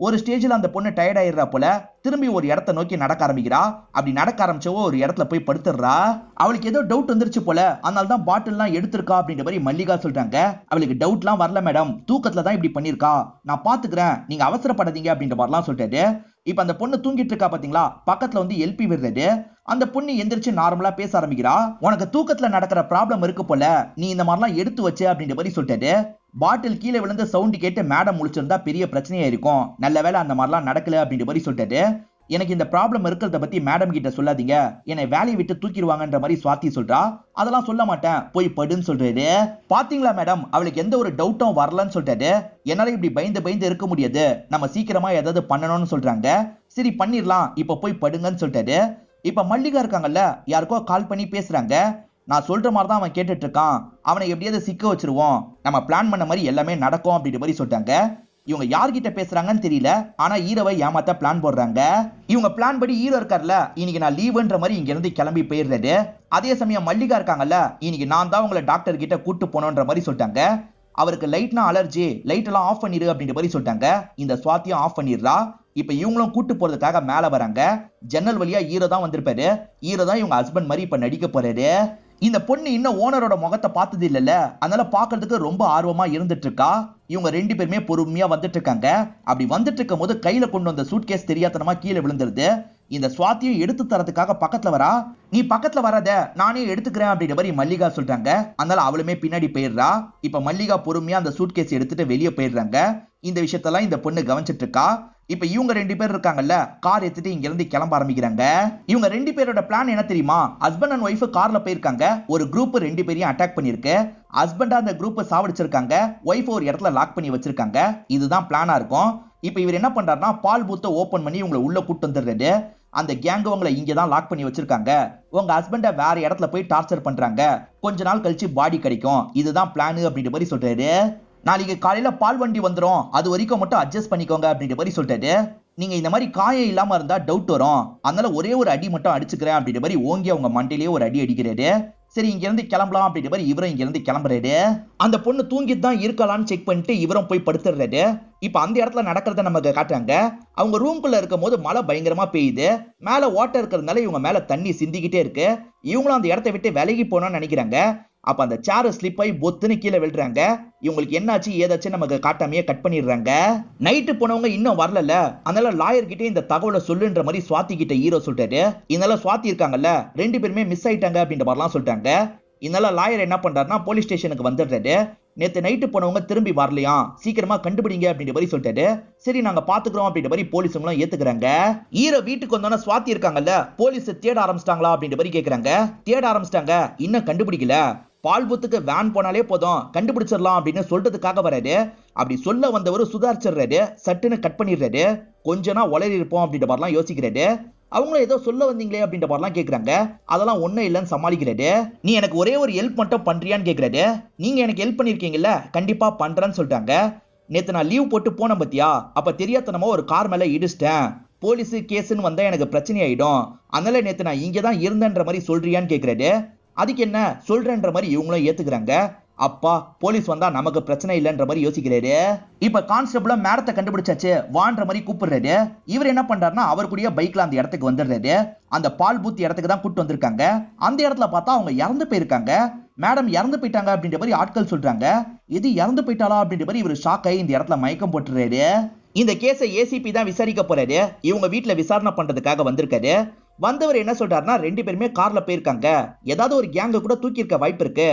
ஒரு ஸ்டேஜ்ல அந்த பொண்ணு டயர்ட் ஆயிடுறா போல, திரும்பி ஒரு இடத்தை நோக்கி நடக்க ஆரம்பிக்கிறா. அப்படி நடக்க ஆரம்பிச்சவோ ஒரு இடத்துல போய் படுத்துடுறா. அவளுக்கு ஏதோ டவுட் வந்துருச்சு போல, அதனால தான் பாட்டில்லாம் எடுத்திருக்கா அப்படின்ற மாதிரி மல்லிகா சொல்றாங்க. அவளுக்கு டவுட்லாம் வரல மேடம், தூக்கத்துல தான் இப்படி பண்ணிருக்கா, நான் பாத்துக்கிறேன், நீங்க அவசரப்படாதீங்க அப்படின்ற மாதிரிலாம் சொல்லிட்டாரு. இப்ப அந்த பொண்ணு தூங்கிட்டு இருக்கா பாத்தீங்களா, பக்கத்துல வந்து எழுப்பி விடுறது. அந்த பொண்ணு எந்திரிச்சு நார்மலா பேச ஆரம்பிக்கிறா. உனக்கு தூக்கத்துல நடக்கிற ப்ராப்ளம் இருக்கு போல, நீ இந்த மாதிரிலாம் எடுத்து வச்சு அப்படின்ற மாதிரி சொல்லிட்டாரு. பாட்டில் கீழே விழுந்த சவுண்ட் கேட்டு மேடம் முழிச்சிருந்தா பெரிய பிரச்சனையா இருக்கும், நல்ல வேலை அந்த மாதிரிலாம் நடக்கல அப்படின்ற மாதிரி சொல்லிட்டாரு. எனக்கு இந்த ப்ராப்ளம் இருக்கிறத பத்தி மேடம் கிட்ட சொல்லாதீங்க, என்னை வேலையை விட்டு தூக்கிடுவாங்கன்ற மாதிரி சுவாதி சொல்றா. அதெல்லாம் சொல்ல மாட்டேன், போய் படுன்னு சொல்றாரு. பாத்தீங்களா மேடம், அவளுக்கு எந்த ஒரு டவுட்டும் வரலன்னு சொல்லிட்டாரு. என்னால இப்படி பயந்து பயந்து இருக்க முடியாது, நம்ம சீக்கிரமா ஏதாவது பண்ணணும்னு சொல்றாங்க. சரி பண்ணிடலாம், இப்ப போய் படுங்கன்னு சொல்லிட்டாரு. இப்ப மல்லிகா இருக்காங்கல்ல, யாருக்கோ கால் பண்ணி பேசுறாங்க. நான் சொல்ற மாதிரி தான் அவன் கேட்டுட்டு இருக்கான், அவனை எப்படியாவது சிக்க வச்சிருவோம், நம்ம பிளான் பண்ண மாதிரி எல்லாமே நடக்கும் அப்படின்ற மாதிரி சொல்லிட்டாங்க. இவங்க யார்கிட்ட பேசுறாங்கன்னு தெரியல, ஆனா ஹீரோவை ஏமாத்த பிளான் போடுறாங்க. இவங்க பிளான் படி ஹீரோ இருக்கார்ல, இன்னைக்கு நான் லீவுன்ற மாதிரி இங்க இருந்து கிளம்பி போயிடுறாரு. அதே சமயம் மல்லிகா இருக்காங்கல்ல, இன்னைக்கு நான் தான் உங்களை டாக்டர் கிட்ட கூட்டு போனோன்ற மாதிரி சொல்லிட்டாங்க. அவருக்கு லைட்னா அலர்ஜி, லைட் எல்லாம் ஆஃப் பண்ணிடு அப்படின்ற மாதிரி சொல்லிட்டாங்க. இந்த சுவாத்தியும் ஆஃப் பண்ணிடுறா. இப்ப இவங்களும் கூட்டு போறதுக்காக மேல வராங்க. ஜன்னல் வழியா ஹீரோ தான் வந்திருப்பாரு. ஹீரோ தான் இவங்க ஹஸ்பண்ட் மாதிரி இப்ப நடிக்க போறாரு. இந்த பொண்ணு இன்னும் ஓனரோட முகத்தை பார்த்தது இல்லைல்ல, அதனால பாக்குறதுக்கு ரொம்ப ஆர்வமா இருந்துட்டு இருக்கா. இவங்க 2 பேருமே பொறுமையா வந்துட்டு இருக்காங்க. அப்படி வந்துட்டு இருக்கும் போது கையில கொண்டு வந்த சூட்கேஸ் தெரியாதனமா கீழே விழுந்துருது. இந்த சுவாத்தியும் எடுத்து தரதுக்காக பக்கத்துல வரா. நீ பக்கத்துல வராத, நானே எடுத்துக்கிறேன் அப்படின்ற மாதிரி மல்லிகா சொல்றாங்க. அதனால அவளுமே பின்னாடி போயிடுறா. இப்ப மல்லிகா பொறுமையா அந்த சூட்கேஸ் எடுத்துட்டு வெளியே போயிடுறாங்க. இந்த விஷயத்தெல்லாம் இந்த பொண்ணு கவனிச்சிட்டு இருக்கா. இப்ப இவங்க 2 பேர் இருக்காங்கல்ல, கார் எடுத்துட்டு இங்க இருந்து கிளம்ப ஆரம்பிக்கிறாங்க. இவங்க 2 பேரோட பிளான் என்ன தெரியுமா? ஹஸ்பண்ட் அண்ட் ஒய்ஃப் கார்ல போயிருக்காங்க. ஒரு குரூப் 2 பேரையும் அட்டாக் பண்ணிருக்கு. ஹஸ்பண்ட் அந்த குரூப் சாவடிச்சிருக்காங்க, ஒய்ஃப் ஒரு இடத்துல லாக் பண்ணி வச்சிருக்காங்க. இதுதான் பிளானா இருக்கும். இப்ப இவர் என்ன பண்றாருன்னா, பால் பூத்தை ஓபன் பண்ணி உங்களை உள்ள கூட்டு வந்துடுறாரு. அந்த கேங் உங்களை இங்கதான் லாக் பண்ணி வச்சிருக்காங்க. உங்க ஹஸ்பண்ட வேற இடத்துல போய் டார்ச்சர் பண்றாங்க. கொஞ்ச நாள் கழிச்சு பாடி கிடைக்கும். இதுதான் பிளான் அப்படின்ற மாதிரி சொல்றாரு. நாளைக்கு காலையில பால் வண்டி வந்துடும், அது வரைக்கும் மட்டும் அட்ஜஸ்ட் பண்ணிக்கோங்க அப்படின்ற மாதிரி சொல்றாரு. நீங்க இந்த மாதிரி காயம் இல்லாம இருந்தா டவுட் வரும், அதனால ஒரே ஒரு அடி மட்டும் அடிச்சுக்கிறேன் அப்படின்ற மாதிரி ஓங்கி அவங்க மண்டையிலேயே ஒரு அடி அடிக்கிறாரு. சரி இங்க இருந்து கிளம்பலாம் அப்படின்ற மாதிரி இவரும் இங்க இருந்து கிளம்புறாரு. அந்த பொண்ணு தூங்கிட்டு தான் இருக்கலாம்னு செக் பண்ணிட்டு இவரும் போய் படுத்துறாரு. இப்ப அந்த இடத்துல நடக்கிறத நமக்கு காட்டுறாங்க. அவங்க ரூம்குள்ள இருக்கும் போது மழை பயங்கரமா பெய்யுது. மேல வாட்டர் இருக்கிறதுனால இவங்க மேல தண்ணி சிந்திக்கிட்டே இருக்கு. இவங்களும் அந்த இடத்தை விட்டு விலகி போனோம்னு நினைக்கிறாங்க. அப்ப அந்த சேர் ஸ்லிப் ஆகி பொத்துன்னு கீழே விழுறாங்க. இவங்களுக்கு என்னாச்சு ஏதாச்சும் நமக்கு காட்டாமையே கட் பண்ணிடுறாங்க. நைட்டு போனவங்க இன்னும் வரல, அதனால லாயர் கிட்டே இந்த தகவலை சொல்லுன்ற மாதிரி சுவாதி கிட்ட ஹீரோ சொல்லிட்டாரு. இதனால சுவாதி இருக்காங்கல்ல, 2 பேருமே மிஸ் ஆயிட்டாங்க அப்படின்ற மாதிரிலாம் சொல்லிட்டாங்க. இதனால லாயர் என்ன பண்றாருன்னா போலீஸ் ஸ்டேஷனுக்கு வந்துடுறாரு. நேத்து நைட்டு போனவங்க திரும்பி வரலையா, சீக்கிரமா கண்டுபிடிங்க அப்படின்ற மாதிரி சொல்லிட்டாரு. சரி நாங்க பாத்துக்கிறோம் அப்படின்ற மாதிரி போலீஸுங்களும் ஏத்துக்கிறாங்க. ஹீரோ வீட்டுக்கு வந்தோன்னா சுவாதி இருக்காங்கல்ல, போலீஸ் தேட ஆரம்பிச்சிட்டாங்களா அப்படின்ற மாதிரி கேக்குறாங்க. தேட ஆரம்பிச்சிட்டாங்க, இன்னும் கண்டுபிடிக்கல. பால் பூத்துக்கு வேன் போனாலே போதும் கண்டுபிடிச்சிடலாம் அப்படின்னு சொல்றதுக்காக வராரு. அப்படி சொல்ல வந்தவர் சுதாரிச்சிடுறாரு, சட்டுன்னு கட் பண்ணிடுறாரு. கொஞ்ச நாள் உளறி இருப்போம் அப்படின்ற மாதிரிலாம் யோசிக்கிறாரு. அவங்களும் ஏதோ சொல்ல வந்தீங்களே அப்படின்ற மாதிரிலாம் கேட்குறாங்க. அதெல்லாம் ஒன்றும் இல்லைன்னு சமாளிக்கிறாரு. நீ எனக்கு ஒரே ஒரு ஹெல்ப் மட்டும் பண்றியான்னு கேட்குறாரு. நீங்க எனக்கு ஹெல்ப் பண்ணிருக்கீங்கல்ல, கண்டிப்பா பண்றேன்னு சொல்லிட்டாங்க. நேத்து நான் லீவ் போட்டு போனேன் பத்தியா, அப்ப தெரியாதனமா ஒரு கார் மேல இடிச்சிட்டேன். போலீஸ் கேஸ்ன்னு வந்தா எனக்கு பிரச்சனை ஆயிடும், அதனால நேத்து நான் இங்கே தான் இருந்தேன்ற மாதிரி சொல்றியான்னு கேட்குறாரு. அதுக்கு என்ன சொல்றேன்ற மாதிரி இவங்களும் ஏத்துக்கிறாங்க. அப்பா போலீஸ் வந்தா நமக்கு பிரச்சனை இல்லைன்ற மாதிரி யோசிக்கிறாரு. இப்ப கான்ஸ்டபிள மேடத்தை கண்டுபிடிச்சாச்சு வான்ற மாதிரி கூப்பிடுறாரு. இவர் என்ன பண்றாருன்னா அவர் கூடிய பைக்ல அந்த இடத்துக்கு வந்துடுறாரு. அந்த பால் பூத் இடத்துக்கு தான் கூட்டு வந்திருக்காங்க. அந்த இடத்துல பார்த்தா அவங்க இறந்து போயிருக்காங்க. மேடம் இறந்து போயிட்டாங்க அப்படின்ற மாதிரி ஆட்கள் சொல்றாங்க. இது இறந்து போயிட்டாளா அப்படின்ற மாதிரி இவர் ஷாக் ஆகி இந்த இடத்துல மயக்கம் போட்டுறாரு. இந்த கேஸை ஏசிபி தான் விசாரிக்க போறாரு. இவங்க வீட்டுல விசாரணை பண்றதுக்காக வந்திருக்காரு. வந்தவர் என்ன சொல்றாருன்னா 2 பேருமே கார்ல போயிருக்காங்க, ஏதாவது ஒரு கேங்க கூட தூக்கி இருக்க வாய்ப்பு இருக்கு.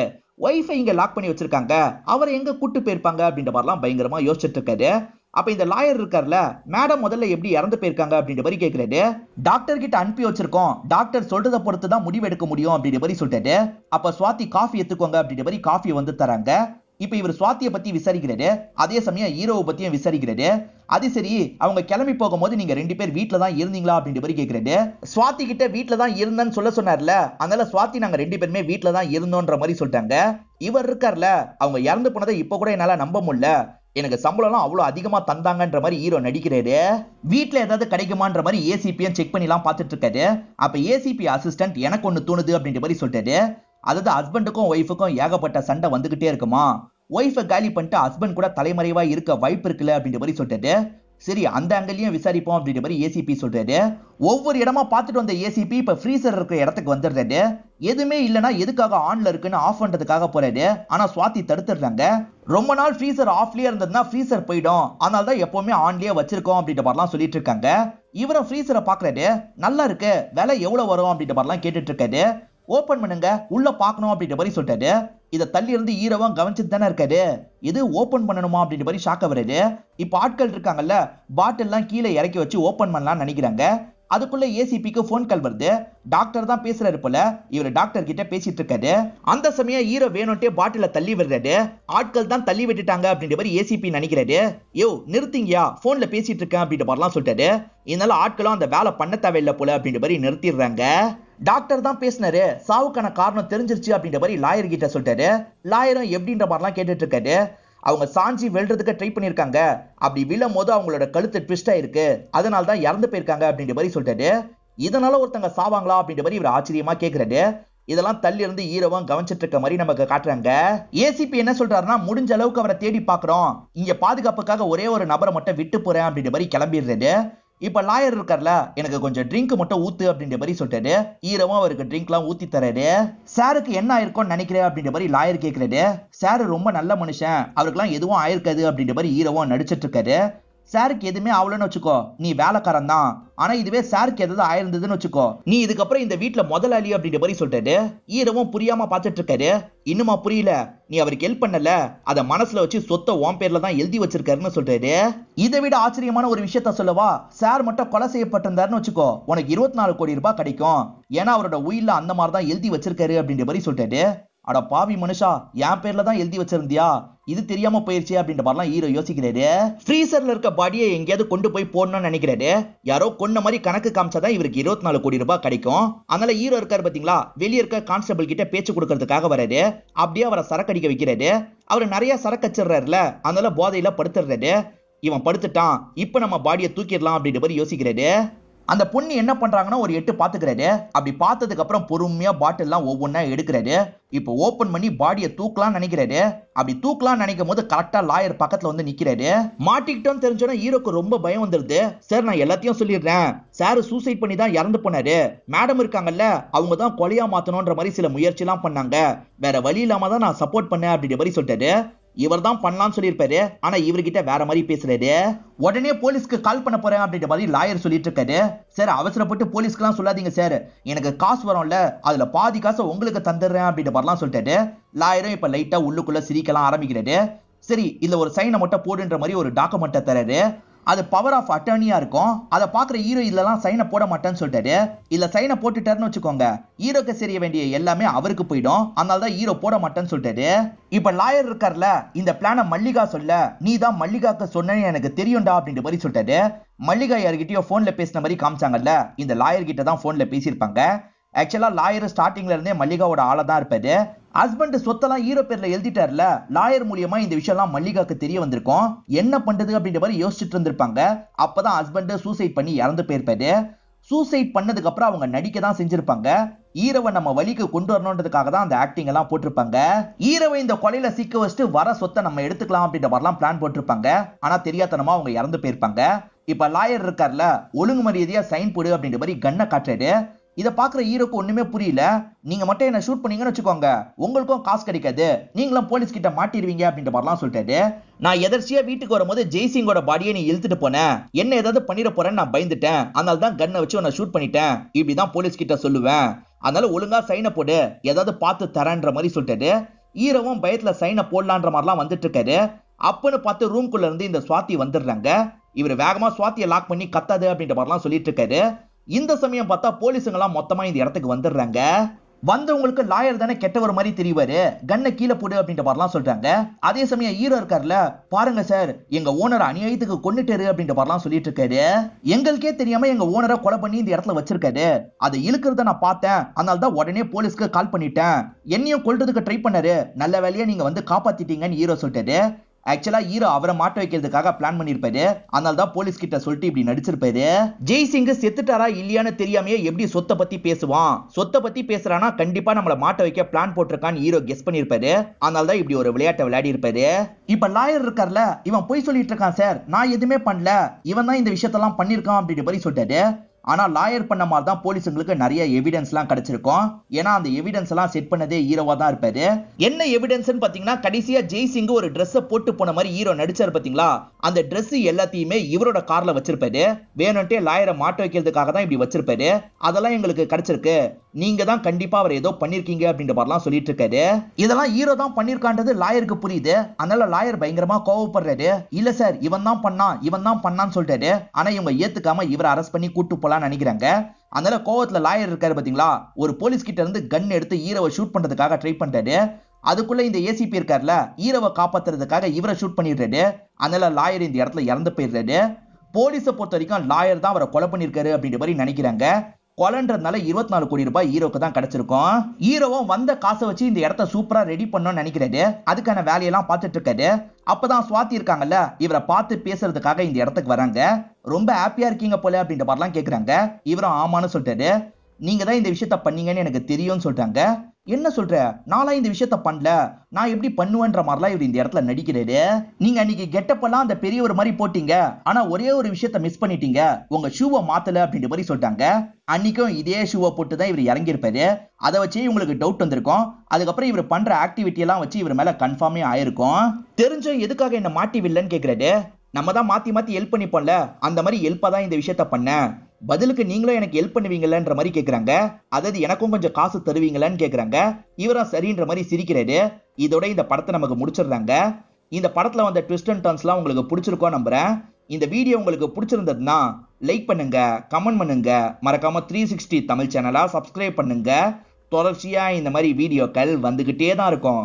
ஒய்ஃபை இங்க லாக் பண்ணி வச்சிருக்காங்க, அவரை எங்க கூட்டு போயிருப்பாங்க அப்படின்ற மாதிரிலாம் பயங்கரமா யோசிச்சுட்டு இருக்காரு. அப்ப இந்த லாயர் இருக்கார்ல, மேடம் முதல்ல எப்படி இறந்து போயிருக்காங்க அப்படின்ற மாதிரி கேட்கிறாரு. டாக்டர் கிட்ட அனுப்பி வச்சிருக்கோம், டாக்டர் சொல்றதை பொறுத்து தான் முடிவு எடுக்க முடியும் அப்படின்ற மாதிரி சொல்லிட்டாரு. அப்ப சுவாதி காஃபி எடுத்துக்கோங்க அப்படின்ற மாதிரி காஃபி வந்து தராங்க. இப்ப இவர் சுவாத்திய பத்தி விசாரிக்கிறாரு, அதே சமயம் ஹீரோவை பத்தியும் விசாரிக்கிறாரு. அது சரி அவங்க கிளம்பி போகும்போது நீங்க 2 பேர் வீட்டுல தான் இருந்தீங்களா அப்படின்ற மாதிரி கேட்கிறாரு. சுவாதி கிட்ட வீட்டுல தான் இருந்தேன்னு சொல்ல சொன்னார்ல, அதனால சுவாதி நாங்க 2 பேருமே வீட்டுல தான் இருந்தோன்ற மாதிரி சொல்லிட்டாங்க. இவர் இருக்கார்ல, அவங்க இறந்து போனதை இப்ப கூட என்னால நம்ப முடியல, எனக்கு சம்பளம்லாம் அவ்வளவு அதிகமா தந்தாங்கன்ற மாதிரி ஹீரோ நடிக்கிறாரு. வீட்டுல ஏதாவது கிடைக்குமான்ற மாதிரி ஏசிபியும் செக் பண்ணிலாம் பார்த்துட்டு இருக்காரு. அப்ப ஏசிபி அசிஸ்டன்ட் எனக்கு ஒண்ணு தோணுது அப்படின்ற மாதிரி சொல்லிட்டாரு. அதாவது ஹஸ்பண்டுக்கும் ஒய்ஃபுக்கும் ஏகப்பட்ட சண்டை வந்துகிட்டே இருக்குமா, ஒய்ஃபை காலி பண்ணிட்டு ஹஸ்பண்ட் கூட தலைமறைவா இருக்க வாய்ப்பு இருக்குல்ல அப்படின்ற மாதிரி சொல்லிட்டாரு. சரி அந்த ஆங்கிலையும் விசாரிப்போம் அப்படின்ற மாதிரி ஏசிபி சொல்றாரு. ஒவ்வொரு இடமா பார்த்துட்டு வந்த ஏசிபி இப்ப ஃப்ரீசர் இருக்கிற இடத்துக்கு வந்துடுறாரு. எதுவுமே இல்லைன்னா எதுக்காக ஆன்ல இருக்குன்னு ஆஃப் பண்றதுக்காக போறாரு. ஆனா சுவாதி தடுத்துடுறாங்க. ரொம்ப நாள் ஃப்ரீசர் ஆஃப்லயே இருந்ததுன்னா ஃப்ரீசர் போயிடும், அதனால தான் எப்பவுமே ஆன்லயே வச்சிருக்கோம் அப்படின்ற மாதிரிலாம் சொல்லிட்டு இருக்காங்க. இவரும் ஃப்ரீசரை பாக்குறாரு, நல்லா இருக்கு, விலை எவ்வளவு வரும் அப்படின்ற மாதிரிலாம் கேட்டுட்டு இருக்காரு. ஓபன் பண்ணுங்க உள்ள பாக்கணும் அப்படின்ற மாதிரி சொல்லிட்டாரு. இதை தள்ளி இருந்து ஹீரோவும் கவனிச்சுட்டு தானே இருக்காரு. இது ஓபன் பண்ணணுமா அப்படின்ற மாதிரி ஷாக்க வருது. இப்ப ஆட்கள் இருக்காங்கல்ல, பாட்டில் எல்லாம் கீழே இறக்கி வச்சு ஓபன் பண்ணலாம்னு நினைக்கிறாங்க. அதுக்குள்ள ஏசிபிக்கு போன் கால் வருது. டாக்டர் தான் பேசுறாரு போல. இவர் டாக்டர் கிட்ட பேசிட்டு இருக்காரு. அந்த சமயம் ஹீரோ வேணும்ட்டே பாட்டில தள்ளி விடுறாரு. ஆட்கள் தான் தள்ளி விட்டுட்டாங்க அப்படின்ற மாதிரி ஏசிபி நினைக்கிறாரு. யோ நிறுத்திங்கயா, போன்ல பேசிட்டு இருக்கேன் அப்படின்ற மாதிரிலாம் சொல்லிட்டாரு. இதனால ஆட்களும் அந்த வேலை பண்ண தேவையில்லை போல அப்படின்ற மாதிரி நிறுத்திடுறாங்க. டாக்டர் தான் பேசினாரு, சாவுக்கான காரணம் தெரிஞ்சிருச்சு அப்படின்ற மாதிரி லாயர் கிட்ட சொல்லிட்டாரு. லாயரும் எப்படின்ற மாதிரிலாம் கேட்டுட்டு இருக்காரு. அவங்க சாஞ்சி வெல்றதுக்கு ட்ரை பண்ணிருக்காங்க, அப்படி விழும் போது அவங்களோட கழுத்து ட்விஸ்ட் ஆயிருக்கு, அதனால தான் இறந்து போயிருக்காங்க அப்படின்ற மாதிரி சொல்லிட்டாரு. இதனால ஒருத்தங்க சாவாங்களா அப்படின்ற மாதிரி இவர் ஆச்சரியமா கேட்கிறாரு. இதெல்லாம் தள்ளி இருந்து ஹீரோவும் கவனிச்சிட்டு இருக்க மாதிரி நமக்கு காட்டுறாங்க. ஏசிபி என்ன சொல்றாருன்னா, முடிஞ்ச அளவுக்கு அவரை தேடி பாக்குறோம், இங்க பாதுகாப்புக்காக ஒரே ஒரு நபரை மட்டும் விட்டு போறேன் அப்படின்ற மாதிரி கிளம்பிடுறாரு. இப்ப லாயர் இருக்கார்ல, எனக்கு கொஞ்சம் ட்ரிங்க் மட்டும் ஊத்து அப்படின்ற மாதிரி சொல்லிட்டாரு. ஹீரோவும் அவருக்கு ட்ரிங்க் எல்லாம் ஊத்தி தராரு. சாருக்கு என்ன ஆயிருக்கும்னு நினைக்கிறேன் அப்படின்ற மாதிரி லாயர் கேட்கிறாரு. சாரு ரொம்ப நல்ல மனுஷன், அவருக்கெல்லாம் எதுவும் ஆயிருக்காது அப்படின்ற மாதிரி ஹீரோவும் நடிச்சிட்டு இருக்காரு. சாருக்கு எதுவுமே ஆகலன்னு வச்சுக்கோ, நீ வேலைக்காரன் தான். ஆனா இதுவே சாருக்கு ஏதாவது ஆயிருந்ததுன்னு வச்சுக்கோ, நீ இதுக்கப்புறம் இந்த வீட்டுல முதலாளி அப்படின்ற மாதிரி சொல்லிட்டாரு. ஈரவும் புரியாம பாத்துட்டு இருக்காரு. இன்னுமா புரியல? நீ அவருக்கு ஹெல்ப் பண்ணல, அத மனசுல வச்சு சொத்தை உன் பேர்ல தான் எழுதி வச்சிருக்காருன்னு சொல்றாரு. இதை விட ஆச்சரியமான ஒரு விஷயத்த சொல்லவா? சார் மட்டும் கொலை செய்யப்பட்டிருந்தாருன்னு வச்சுக்கோ, உனக்கு 24 கோடி ரூபாய் கிடைக்கும். ஏன்னா அவரோட உயிரில அந்த மாதிரி தான் எழுதி வச்சிருக்காரு அப்படின்ற மாதிரி சொல்லிட்டாரு. அட பாவி மனுஷா, என் பேர்ல தான் எழுதி வச்சிருந்தியா, இது தெரியாம போயிருச்சு அப்படின்ற மாதிரிலாம் ஹீரோ யோசிக்கிறாரு. ஃப்ரீசர்ல இருக்க பாடியை எங்கேயாவது கொண்டு போய் போடணும்னு நினைக்கிறாரு. யாரோ கொன்ன மாதிரி கணக்கு காமிச்சாதான் இவருக்கு 24 கோடி ரூபாய் கிடைக்கும். அதனால ஹீரோ இருக்காரு பாத்தீங்களா, வெளியே இருக்க கான்ஸ்டபிள் கிட்ட பேச்சு கொடுக்கறதுக்காக வராரு. அப்படியே அவரை சரக்கடிக்க வைக்கிறாரு. அவரு நிறைய சரக்கு வச்சிடறாருல, அதனால போதையில படுத்துறாரு. இவன் படுத்துட்டான், இப்ப நம்ம பாடியை தூக்கிடலாம் அப்படின்ற மாதிரி யோசிக்கிறாரு. அந்த பொண்ணு என்ன பண்றாங்கன்னா ஒரு 8 பாத்துக்கிறாரு. அப்படி பார்த்ததுக்கு அப்புறம் பொறுமையா பாட்டில் எல்லாம் ஒவ்வொன்னா எடுக்கிறாரு. இப்போ ஓபன் பண்ணி பாடியை தூக்கலாம் நினைக்கிறாரு. அப்படி தூக்கலாம் நினைக்கும் போது கரெக்டா லாயர் பக்கத்துல வந்து நிக்கிறாரு. மாட்டிக்கிட்டோன்னு தெரிஞ்சோன்னா ஹீரோக்கு ரொம்ப பயம் வந்துருது. சார் நான் எல்லாத்தையும் சொல்லிடுறேன், சார் சூசைட் பண்ணி தான் இறந்து போனாரு. மேடம் இருக்காங்கல்ல, அவங்க தான் கொலையா மாத்தணும்ன்ற மாதிரி சில முயற்சி எல்லாம் பண்ணாங்க. வேற வழி இல்லாம தான் நான் சப்போர்ட் பண்ணேன் அப்படின்ற மாதிரி சொல்லிட்டாரு. இவர் தான் பண்ணலாம்னு சொல்லியிருப்பாரு. ஆனா இவர்கிட்ட வேற மாதிரி பேசுறாரு. உடனே போலீஸ்க்கு கால் பண்ண போறேன் அப்படின்ற மாதிரி லாயர் சொல்லிட்டு இருக்காரு. சார் அவசரப்பட்டு போலீஸ்க்கு எல்லாம் சொல்லாதீங்க சார், எனக்கு காசு வரும்ல, அதுல பாதி காசை உங்களுக்கு தந்துடுறேன் அப்படின்ற மாதிரிலாம் சொல்லிட்டாரு. லாயரும் இப்ப லைட்டா உள்ளுக்குள்ள சிரிக்கலாம் ஆரம்பிக்கிறாரு. சரி இதுல ஒரு சைனை மட்டும் போடுன்ற மாதிரி ஒரு டாக்குமெண்ட்டை தராரு. அது பவர் ஆஃப் அட்டர்னியா இருக்கும். அதை பாக்குற ஹீரோ இல்லலாம் சைனை போட மாட்டேன்னு சொல்லிட்டாரு. இல்ல சைனை போட்டுட்டாருன்னு வச்சுக்கோங்க, ஹீரோக்கு செய்ய வேண்டிய எல்லாமே அவருக்கு போயிடும். அதனால தான் ஹீரோ போட மாட்டேன்னு சொல்லிட்டாரு. இப்ப லாயர் இருக்கார்ல, இந்த பிளான மல்லிகா சொல்ல, நீ தான் மல்லிகாக்கு சொன்னேன்னு எனக்கு தெரியும்டா அப்படின்ற மாதிரி சொல்லிட்டாரு. மல்லிகா யார்கிட்டயோ போன்ல பேசின மாதிரி காமிச்சாங்கல்ல, இந்த லாயர் கிட்ட தான் போன்ல பேசியிருப்பாங்க. ஆக்சுவலா லாயர் ஸ்டார்டிங்ல இருந்தே மல்லிகாவோட ஆளா தான் இருப்பாரு. ஹஸ்பண்ட் சொத்தெல்லாம் ஹீரோ பேர்ல எழுதிட்டார்ல, லாயர் மூலியமா இந்த விஷயம் எல்லாம் மல்லிகாக்கு தெரிய வந்திருக்கும். என்ன பண்றது அப்படின்ற மாதிரி யோசிச்சுட்டு இருந்திருப்பாங்க. அப்பதான் ஹஸ்பண்ட் சூசைட் பண்ணி இறந்து போயிருப்பாரு. சூசைட் பண்ணதுக்கு அப்புறம் அவங்க நடிக்க தான் செஞ்சிருப்பாங்க. ஹீரோவை நம்ம வழிக்கு கொண்டு வரணுன்றதுக்காக தான் அந்த ஆக்டிங் எல்லாம் போட்டிருப்பாங்க. ஹீரோவை இந்த கொலையில சிக்க வச்சுட்டு வர சொத்தை நம்ம எடுத்துக்கலாம் அப்படின்ற மாதிரிலாம் பிளான் போட்டிருப்பாங்க. ஆனா தெரியாதனமா அவங்க இறந்து போயிருப்பாங்க. இப்ப லாயர் இருக்கார்ல, ஒழுங்கு மரியாதையா சைன் போடு அப்படின்ற மாதிரி கண்ணை காட்டுறாரு. இதை பாக்குற ஹீரோக்கு ஒண்ணுமே புரியல. நீங்க மட்டும் என்ன ஷூட் பண்ணீங்கன்னு வச்சுக்கோங்க, உங்களுக்கும் காசு கிடைக்காது, நீங்களும் போலீஸ் கிட்ட மாட்டிடுவீங்க அப்படின்ற மாதிரிலாம் சொல்லிட்டாரு. நான் எதர்ச்சியா வீட்டுக்கு வரும்போது ஜெய்சிங்கோட பாடியை நீ இழுத்துட்டு போனேன், என்ன ஏதாவது பண்ணிட போறேன்னு நான் பயந்துட்டேன், அதனால தான் கண்ணை வச்சு உன்னை ஷூட் பண்ணிட்டேன், இப்படிதான் போலீஸ் கிட்ட சொல்லுவேன், அதனால ஒழுங்கா சைனை போடு, ஏதாவது பார்த்து தரேன்ற மாதிரி சொல்லிட்டாரு. ஹீரோவும் பயத்துல சைனை போடலான்ற மாதிரிலாம் வந்துட்டு இருக்காரு. அப்பன்னு பார்த்து ரூம்குள்ள இருந்து இந்த சுவாதி வந்துடுறாங்க. இவர் வேகமா சுவாத்தியை லாக் பண்ணி கத்தாது அப்படின்ற மாதிரிலாம் சொல்லிட்டு இருக்காரு. இந்த சமயம் பார்த்தா போலீஸுங்கெல்லாம் மொத்தமா இந்த இடத்துக்கு வந்துடுறாங்க. வந்தவங்களுக்கு லாயர் தானே கெட்டவர் மாதிரி தெரிவாரு, கண்ணை கீழே போடு அப்படின்ற மாதிரிலாம் சொல்றாங்க. அதே சமயம் ஹீரோ இருக்காருல, பாருங்க சார் எங்க ஓனர் அநியாயத்துக்கு கொன்னுட்டாரு அப்படின்ற மாதிரிலாம் சொல்லிட்டு இருக்காரு. எங்களுக்கே தெரியாம எங்க ஓனரை கொலை பண்ணி இந்த இடத்துல வச்சிருக்காரு, அதை இழுக்கிறத நான் பார்த்தேன், அதனால தான் உடனே போலீஸ்க்கு கால் பண்ணிட்டேன், என்னையும் கொல்றதுக்கு ட்ரை பண்ணாரு, நல்ல வேலையா நீங்க வந்து காப்பாத்திட்டீங்கன்னு ஹீரோ சொல்லிட்டாரு. ஆக்சுவலா ஹீரோ அவரை மாட்ட வைக்கிறதுக்காக பிளான் பண்ணிருப்பாரு. அதனால தான் போலீஸ் கிட்ட சொல்லிட்டு இப்படி நடிச்சிருப்பாரு. ஜெய்சிங் செத்துட்டாரா இல்லையான்னு தெரியாமையே எப்படி சொத்தை பத்தி பேசுவான், சொத்தை பத்தி பேசுறானா கண்டிப்பா நம்மள மாட்ட வைக்க பிளான் போட்டிருக்கான்னு ஹீரோ கெஸ் பண்ணிருப்பாரு. அதனால தான் இப்படி ஒரு விளையாட்டை விளையாடி இருப்பாரு. இப்ப லாயர் இருக்கார்ல, இவன் போய் சொல்லிட்டு இருக்கான், சார் நான் எதுவுமே பண்ணல, இவன் தான் இந்த விஷயத்தெல்லாம் பண்ணிருக்கான் அப்படின்ற மாதிரி சொல்லிட்டாரு. ஆனா லாயர் பண்ண மாதிரி தான் போலீஸுங்களுக்கு நிறைய எவிடன்ஸ் எல்லாம் கிடைச்சிருக்கும். ஏன்னா அந்த எவிடன்ஸ் எல்லாம் செட் பண்ணதே ஹீரோவா தான் இருப்பாரு. என்ன எவிடன்ஸ்னு பாத்தீங்கன்னா, கடைசியா ஜெய்சிங் ஒரு ட்ரெஸ் போட்டு போன மாதிரி ஹீரோ நடிச்சாரு பாத்தீங்களா, அந்த ட்ரெஸ் எல்லாத்தையுமே இவரோட கார்ல வச்சிருப்பாரு. வேணும்ட்டே லாயரை மாட்ட வைக்கிறதுக்காக தான் இப்படி வச்சிருப்பாரு. அதெல்லாம் எங்களுக்கு கிடைச்சிருக்கு, நீங்க தான் கண்டிப்பா அவர் ஏதோ பண்ணிருக்கீங்க அப்படின்ற மாதிரிலாம் சொல்லிட்டு இருக்காரு. இதெல்லாம் ஹீரோ தான் பண்ணிருக்கான்றது லாயருக்கு புரியுது. அதனால லாயர் பயங்கரமா கோவப்படுறாரு. இல்ல சார் இவன் தான் பண்ணான், இவன் தான் பண்ணான்னு சொல்லிட்டாரு. ஆனா இவங்க ஏத்துக்காம இவரை அரெஸ்ட் பண்ணி கூட்டு போலான்னு நினைக்கிறாங்க. அதனால கோவத்துல லாயர் இருக்காரு பாத்தீங்களா, ஒரு போலீஸ் கிட்ட இருந்து கன் எடுத்து ஹீரோவை ஷூட் பண்றதுக்காக ட்ரை பண்றாரு. அதுக்குள்ள இந்த ஏசிபி இருக்காருல, ஹீரோவை காப்பாத்துறதுக்காக இவரை ஷூட் பண்ணிடுறாரு. அதனால லாயர் இந்த இடத்துல இறந்து போயிடுறாரு. போலீஸை பொறுத்த வரைக்கும் லாயர் தான் அவரை கொலை பண்ணிருக்காரு அப்படின்ற மாதிரி நினைக்கிறாங்க. கொலைன்றதுனால 24 கோடி ரூபாய் ஹீரோக்கு தான் கிடைச்சிருக்கும். ஹீரோவும் வந்த காசை வச்சு இந்த இடத்த சூப்பரா ரெடி பண்ணணும்னு நினைக்கிறாரு. அதுக்கான வேலையெல்லாம் பார்த்துட்டு இருக்காரு. அப்பதான் சுவாதி இருக்காங்கல்ல, இவரை பார்த்து பேசுறதுக்காக இந்த இடத்துக்கு வராங்க. ரொம்ப ஹாப்பியா இருக்கீங்க போல அப்படின்ற மாதிரிலாம் கேக்குறாங்க. இவரும் ஆமான்னு சொல்லிட்டாரு. நீங்க தான் இந்த விஷயத்த பண்ணீங்கன்னு எனக்கு தெரியும்னு சொல்றாங்க. என்ன சொல்ற, நாளா இந்த விஷயத்த பண்ணல, நான் எப்படி பண்ணுவேன்ற மாதிரிலாம் இவர் இந்த இடத்துல நடிக்கிறாரு. நீங்க அன்னைக்கு கெட்டப்பெல்லாம் அந்த பெரியவர் மாதிரி போட்டீங்க, ஆனா ஒரே ஒரு விஷயத்த மிஸ் பண்ணிட்டீங்க, உங்க ஷூவை மாத்தல அப்படின்ற மாதிரி சொல்லிட்டாங்க. அன்னைக்கும் இதே ஷூவை போட்டு தான் இவர் இறங்கியிருப்பாரு. அதை வச்சு இவங்களுக்கு டவுட் வந்திருக்கும். அதுக்கப்புறம் இவர் பண்ற ஆக்டிவிட்டி எல்லாம் வச்சு இவர் மேல கன்ஃபார்மே ஆயிருக்கும். தெரிஞ்சும் எதுக்காக என்ன மாட்டி வில்லன்னு கேக்குறாரு. நம்ம தான் மாத்தி மாத்தி ஹெல்ப் பண்ணிப்போம்ல, அந்த மாதிரி ஹெல்ப்பா தான் இந்த விஷயத்த பண்ணேன். பதிலுக்கு நீங்களும் எனக்கு ஹெல்ப் பண்ணுவீங்களன்ற மாதிரி கேக்குறாங்க. அதாவது எனக்கும் கொஞ்சம் காசு தருவீங்களான்னு கேக்குறாங்க. இவரும் சரின்ற மாதிரி சிரிக்கிறாரு. இதோட இந்த படத்தை நமக்கு முடிச்சிடுறாங்க. இந்த படத்துல வந்த ட்விஸ்ட் அண்ட் டர்ன்ஸ்லாம் உங்களுக்கு பிடிச்சிருக்கோம் நம்புறேன். இந்த வீடியோ உங்களுக்கு பிடிச்சிருந்ததுன்னா லைக் பண்ணுங்க, கமெண்ட் பண்ணுங்க, மறக்காம 360 தமிழ் சேனலா சப்ஸ்கிரைப் பண்ணுங்க. தொடர்ச்சியா இந்த மாதிரி வீடியோக்கள் வந்துகிட்டே தான் இருக்கும்.